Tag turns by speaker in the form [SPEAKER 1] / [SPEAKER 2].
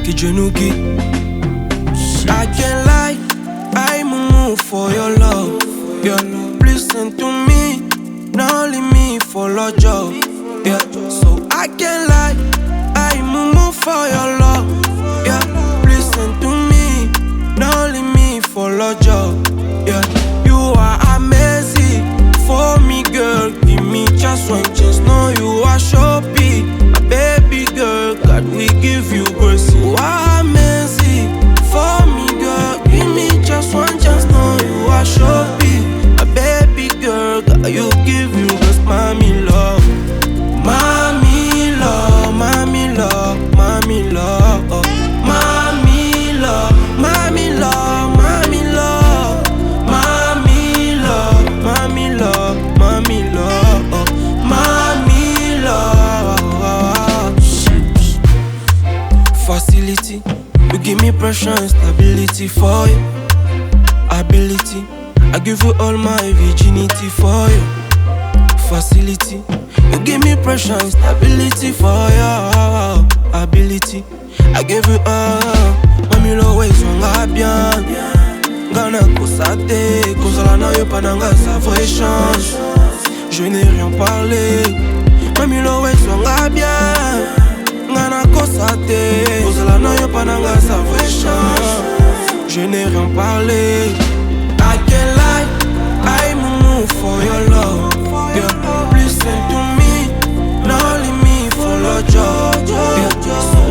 [SPEAKER 1] que Dieu nous guide. I can't lie, I move for your love. Yeah, listen to me, not leave me for your job. Yeah, so I can't lie, I move for your love. Yeah, listen to me, not leave me for your job. Yeah, you are amazing for me, girl. Give me just one chance, no you are shopping. My baby girl, God we give you grace. You are amazing for me, girl. Give me just one chance, no you are shopping. My baby girl, God you give you grace, mommy love. Mommy love, mommy love, mommy love, mommy love, mommy love, mommy love, mommy love, mommy love, mommy love, mommy love. Facility, you give me pressure and stability for you. Ability, I give you all my virginity for you. Facility, you give me pressure and stability for your ability. I give you all. Mami always wanga bien. Gana kosate, kozala na yo pananga ça vaut échange. Je n'ai rien parlé. Mami always wanga bien. Gana kosate, kozala na yo pananga ça vaut échange. Je n'ai rien parlé. I can't lie, I move for your love. Yeah, listen to me, not leave me for your job. Yeah, so